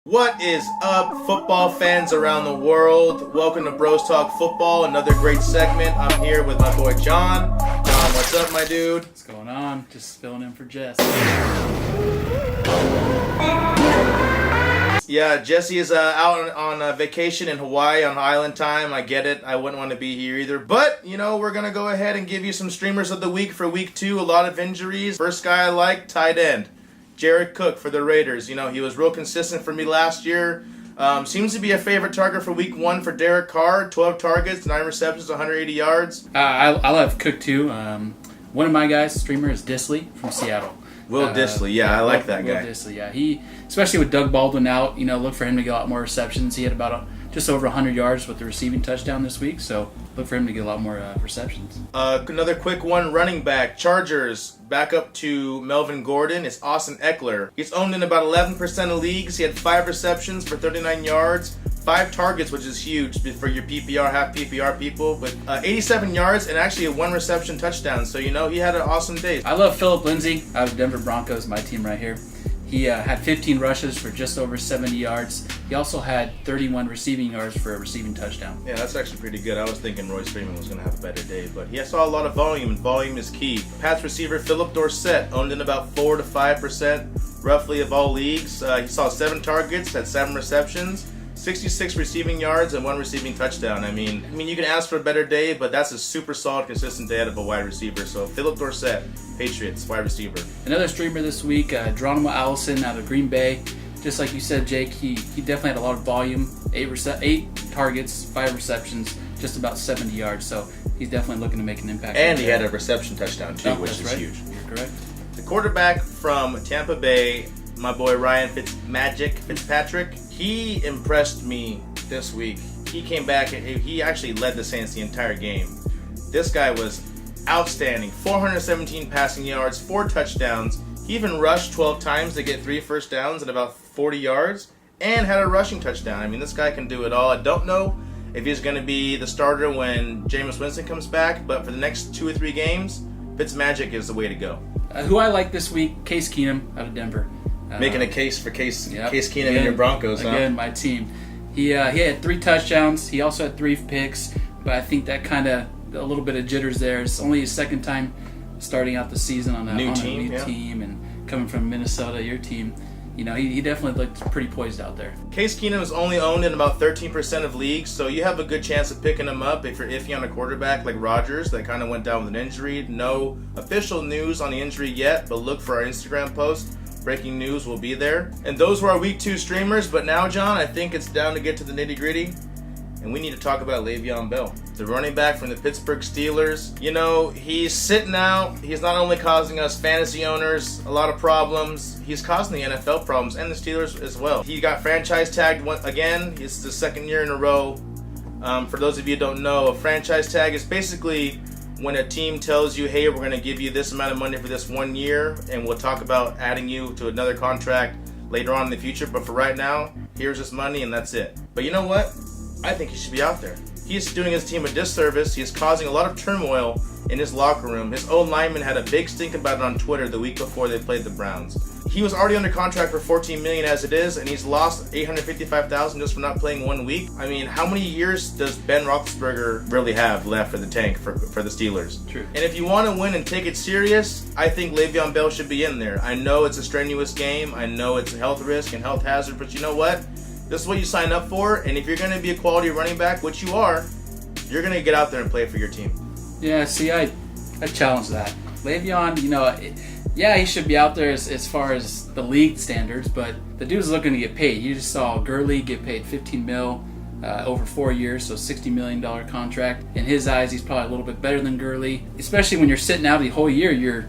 What is up, football fans around the world? Welcome to Bros Talk Football, another great segment. I'm here with my boy John. John, what's up, my dude? What's going on? Just filling in for Jess. Yeah, Jesse is out on vacation in Hawaii on island time. I get it. I wouldn't want to be here either. But, we're going to go ahead and give you some streamers of the week for week 2. A lot of injuries. First guy I like, tight end. Jared Cook for the Raiders. He was real consistent for me last year. Seems to be a favorite target for week 1 for Derek Carr. 12 targets, 9 receptions, 180 yards. I love Cook too. One of my guys, streamer, is Disley from Seattle. Will Disley, I like that guy. Will Disley, yeah. He, especially with Doug Baldwin out, look for him to get a lot more receptions. He had about just over 100 yards with the receiving touchdown this week, so look for him to get a lot more receptions. Another quick one, running back, Chargers, back up to Melvin Gordon. It's Austin Eckler. He's owned in about 11% of leagues. He had 5 receptions for 39 yards, 5 targets, which is huge for your PPR, half PPR people, with 87 yards and actually a 1 reception touchdown. So, he had an awesome day. I love Phillip Lindsay out of Denver Broncos, my team right here. He had 15 rushes for just over 70 yards. He also had 31 receiving yards for a receiving touchdown. Yeah, that's actually pretty good. I was thinking Royce Freeman was going to have a better day, but he saw a lot of volume, and volume is key. Pats receiver Phillip Dorsett, owned in about 4 to 5% roughly of all leagues. He saw 7 targets, had 7 receptions, 66 receiving yards, and 1 receiving touchdown. I mean, you can ask for a better day, but that's a super solid, consistent day out of a wide receiver. So Phillip Dorsett, Patriots, wide receiver. Another streamer this week, Geronimo Allison out of Green Bay. Just like you said, Jake, he definitely had a lot of volume. 8 targets, 5 receptions, just about 70 yards. So he's definitely looking to make an impact. And he had a reception touchdown too, which is huge. You're correct. The quarterback from Tampa Bay, my boy Ryan Fitzpatrick, he impressed me this week. He came back and he actually led the Saints the entire game. This guy was outstanding. 417 passing yards, 4 touchdowns. He even rushed 12 times to get 3 first downs and about 40 yards and had a rushing touchdown. This guy can do it all. I don't know if he's going to be the starter when Jameis Winston comes back, but for the next 2 or 3 games, Fitzmagic is the way to go. Who I like this week, Case Keenum out of Denver. Making a case for Case Keenum again, and your Broncos, huh? Again, my team. He had 3 touchdowns. He also had 3 picks, but I think that kind of a little bit of jitters there. It's only his second time starting out the season on a new team, and coming from Minnesota, your team. He definitely looked pretty poised out there. Case Keenum is only owned in about 13% of leagues, so you have a good chance of picking him up if you're iffy on a quarterback like Rodgers that kind of went down with an injury. No official news on the injury yet, but look for our Instagram post. Breaking news will be there. And those were our week 2 streamers, but now, John, I think it's down to get to the nitty-gritty, and we need to talk about LeVeon Bell, the running back from the Pittsburgh Steelers. He's sitting out. He's not only causing us fantasy owners a lot of problems, he's causing the NFL problems and the Steelers as well. He got franchise tagged again. It's the 2nd year in a row. For those of you who don't know, a franchise tag is basically when a team tells you, hey, we're going to give you this amount of money for this 1 year, and we'll talk about adding you to another contract later on in the future. But for right now, here's this money, and that's it. But you know what? I think he should be out there. He's doing his team a disservice. He's causing a lot of turmoil in his locker room. His own lineman had a big stink about it on Twitter the week before they played the Browns. He was already under contract for $14 million as it is, and he's lost $855,000 just for not playing 1 week. How many years does Ben Roethlisberger really have left for the tank for the Steelers? True. And if you want to win and take it serious, I think Le'Veon Bell should be in there. I know it's a strenuous game. I know it's a health risk and health hazard, but you know what? This is what you sign up for, and if you're going to be a quality running back, which you are, you're going to get out there and play for your team. Yeah, see, I challenge that. Le'Veon, he should be out there as far as the league standards, but the dude's looking to get paid. You just saw Gurley get paid $15 million over 4 years, so $60 million contract. In his eyes, he's probably a little bit better than Gurley, especially when you're sitting out the whole year. You're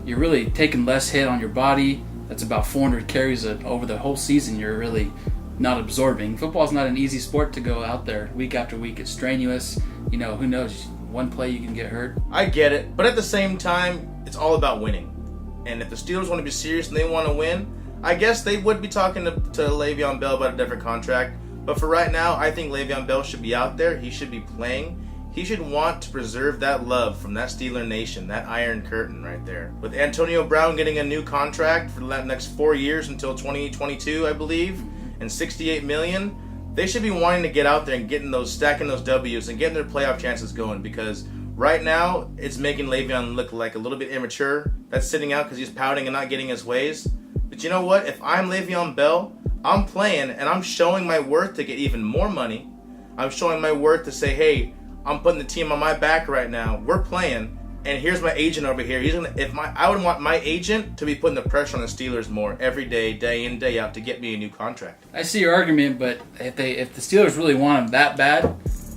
really taking less hit on your body. That's about 400 carries over the whole season. You're really not absorbing. Football's not an easy sport to go out there week after week. It's strenuous. Who knows? One play you can get hurt. I get it, but at the same time, it's all about winning. And if the Steelers want to be serious and they want to win, I guess they would be talking to Le'Veon Bell about a different contract. But for right now, I think Le'Veon Bell should be out there. He should be playing. He should want to preserve that love from that Steeler Nation, that Iron Curtain right there. With Antonio Brown getting a new contract for the next 4 years until 2022, I believe, and $68 million, they should be wanting to get out there and stacking those W's and getting their playoff chances going, because right now it's making LeVeon look like a little bit immature. That's sitting out because he's pouting and not getting his ways. But you know what? If I'm LeVeon Bell, I'm playing and I'm showing my worth to get even more money. I'm showing my worth to say, hey, I'm putting the team on my back right now. We're playing, and here's my agent over here. I would want my agent to be putting the pressure on the Steelers more every day, day in, day out, to get me a new contract. I see your argument, but if the Steelers really want him that bad,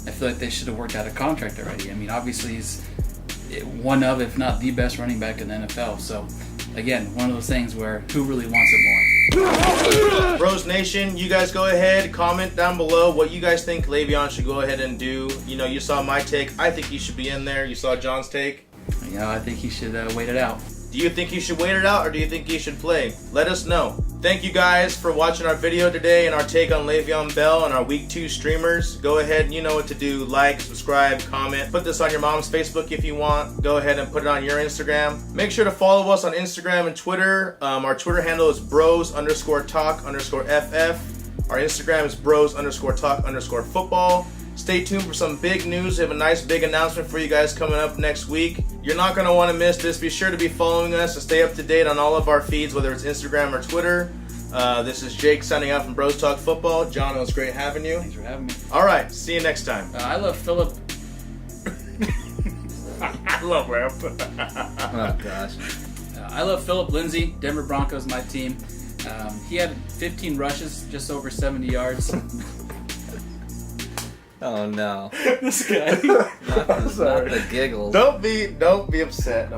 I feel like they should have worked out a contract already. I mean, obviously he's one of, if not the best running back in the NFL. So, again, one of those things where who really wants it more? Bros Nation, you guys go ahead, comment down below what you guys think LeVeon should go ahead and do. You know, you saw my take. I think he should be in there. You saw John's take. Yeah, I think he should wait it out. Do you think he should wait it out, or do you think he should play? Let us know. Thank you guys for watching our video today and our take on LeVeon Bell and our Week 2 streamers. Go ahead, you know what to do. Like, subscribe, comment. Put this on your mom's Facebook if you want. Go ahead and put it on your Instagram. Make sure to follow us on Instagram and Twitter. Our Twitter handle is bros_talk_ff. Our Instagram is bros_talk_football. Stay tuned for some big news. We have a nice big announcement for you guys coming up next week. You're not going to want to miss this. Be sure to be following us and stay up to date on all of our feeds, whether it's Instagram or Twitter. This is Jake signing out from Bros Talk Football. John, it was great having you. Thanks for having me. All right, see you next time. I love Phillip. I love rap. Oh, gosh. I love Phillip Lindsay, Denver Broncos, my team. He had 15 rushes, just over 70 yards. Oh, no. This guy. Not the giggles. Don't be upset.